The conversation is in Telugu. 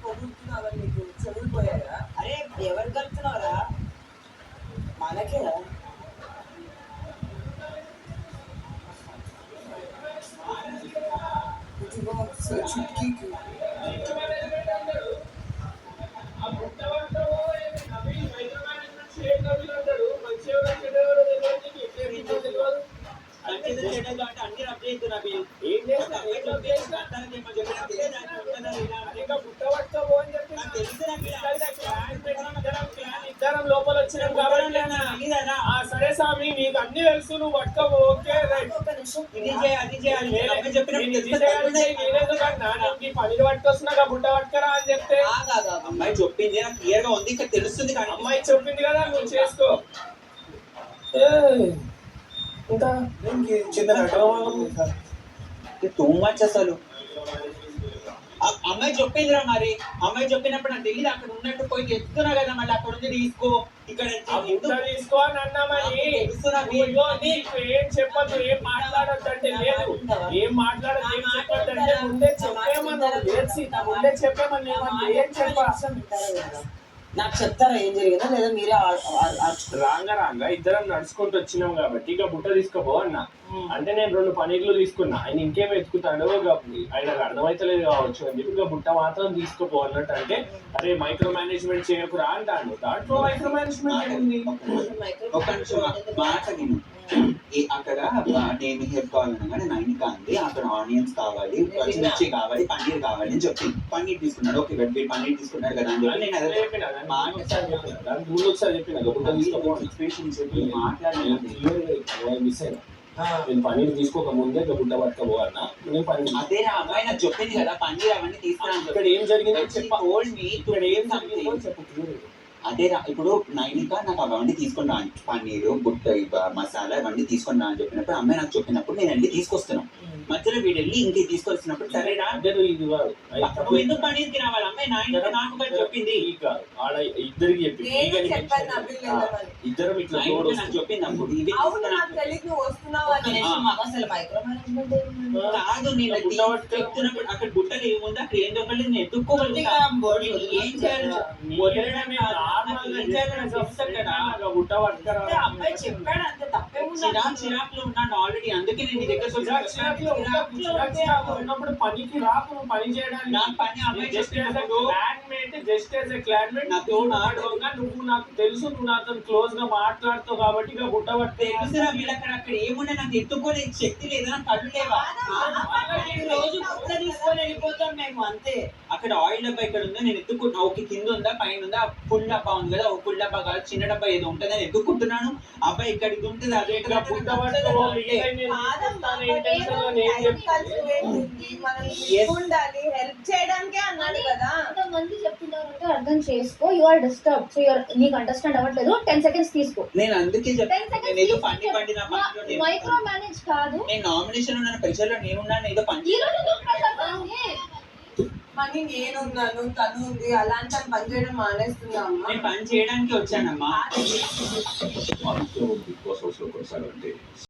పొగుడుతున్నావా? నీకు చెవులు పోయారా? అరే ఎవరు కలుపుతున్నావురా? మనకే छुटकी అన్ని అప్డేట్ ఏం చేస్తా ఇద్దరం లోపల వచ్చినాం కాబట్టి సరే స్వామి నీకు అన్ని తెలుసు నువ్వు పట్టుకోవు ఓకే పని పట్టుకొస్తున్నా బుట్ట పట్టుకరా అని చెప్తే అమ్మాయి చెప్పింది నాకు క్లియర్ గా ఉంది ఇక్కడ తెలుస్తుంది కానీ అమ్మాయి చెప్పింది కదా నువ్వు చేసుకో ఇంకా చిన్న టూ మచ్ అసలు అమ్మాయి చెప్పిందిరా మరి అమ్మాయి చెప్పినప్పుడు నాకు తెలియదు అక్కడ ఉన్నట్టు పోయి చెప్తున్నా కదా మళ్ళీ అక్కడ ఉంది తీసుకో ఇక్కడ తీసుకో అని అన్నామని ఏం చెప్పదు ఏం మాట్లాడద్దు అంటే లేదు ఏం మాట్లాడదు ఏం చెప్పద్దు అంటే ముందే చెప్పేమని ఏం చెప్పాలి నాకు చెప్తారా ఏం జరిగిందా లేదా మీరే రాంగా ఇద్దరం నడుచుకుంటూ వచ్చినాం కాబట్టి ఇక బుట్ట తీసుకోపో అన్న అంటే నేను 2 పనీర్లు తీసుకున్నా ఆయన ఇంకేం ఎత్తుకుతాడో ఆయనకు అర్థమైతలేదు కావచ్చు అని చెప్పి ఇక బుట్ట మాత్రం తీసుకోపో అన్నట్టు అంటే అరే మైక్రో మేనేజ్మెంట్ చేయకురా అంటాను దాంట్లో మైక్రో మేనేజ్మెంట్ ఏముంది అక్కడ నేను హెల్ప్ కావాలన్నా నైనిక అంది అక్కడ ఆనియన్స్ కావాలి పచ్చిమిర్చి కావాలి పన్నీర్ కావాలి అని చెప్పి పన్నీర్ తీసుకున్నాడు ఓకే పన్నీర్ తీసుకున్నాడు కదా అని చెప్పి నేను అదే నేను పన్నీర్ తీసుకోక ముందే గుడ్డ పట్టుకోబో అన్న నేను పన్నీర్ అదే అమ్మాయి నాకు చెప్పింది కదా పన్నీర్ అవన్నీ తీసుకున్నాను ఇక్కడ ఏం జరిగిందో ఇక్కడ ఏం జరిగిందో చెప్పు అదే ఇప్పుడు నైనిక నాకు అవన్నీ తీసుకున్నా పన్నీరు బుట్ట మసాలా అవన్నీ తీసుకున్నా అని చెప్పినప్పుడు అమ్మాయి నాకు చెప్పినప్పుడు నేను వెళ్ళి తీసుకొస్తున్నాను మధ్యలో వీడు వెళ్ళి ఇంకే తీసుకొచ్చినప్పుడు సరేనా ఇది కాదు ఎందుకు పన్నీర్కి రావాలి అమ్మాయి నైనిక నాకు చెప్పింది ఆడ ఇద్దరికి చెప్పింది ఇద్దరు ఇట్లా నాకు చెప్పింది అప్పుడు ఇది కాదు నేను చెప్తున్నప్పుడు అక్కడ బుట్టలు ఏముంది అక్కడ ఏం చెప్పలేదు నేను ఎత్తుక్కోవాలి ఏం చేయాలి చిరాకులు ఉన్నాను ఆల్రెడీ అందుకే నేను దగ్గర ఉన్నప్పుడు పనికి రాకు పని చేయడానికి నా పని అమ్మాయి నువ్వు నాకు తెలుసు నువ్వు నాతో క్లోజ్ గా మాట్లాడుతావు కాబట్టి ఇక బుట్ట పట్టి అక్కడ ఏముండే నాకు ఎత్తుకోలే శక్తి లేదా కళ్ళు లేవా రోజు బుట్ట తీసుకొని వెళ్ళిపోతాం మేము అంతే అక్కడ ఆయిల్ డబ్బా ఇక్కడ ఉందా నేను ఎత్తుకుంటున్నా ఓకే కింద ఉందా పైన ఉందా ఫుల్ డబ్బా ఉంది కదా ఒక ఫుల్ డబ్బా కాదు చిన్న డబ్బా ఏదో ఉంటుంది అని ఎత్తుకుంటున్నాను అబ్బాయి ఇక్కడికి ఉంటుంది అదే అర్థం చేసుకో యు ఆర్ డిస్టర్బ్ సో నీకు అండర్స్టాండ్ అవ్వట్లేదు 10 సెకండ్స్ తీసుకో నేను అందుకే చెప్పాను ఏదో పండి మైక్రో మేనేజ్ కాదు నేను నామినేషన్ ఉన్న ప్రెషర్ లో నేనున్నాను ఏదో పండి మనీ నేనున్నాను తను ఉంది అలాంటి పని చేయడం మానేస్తుందా అమ్మా నేను పని చేయడానికి వచ్చానమ్మా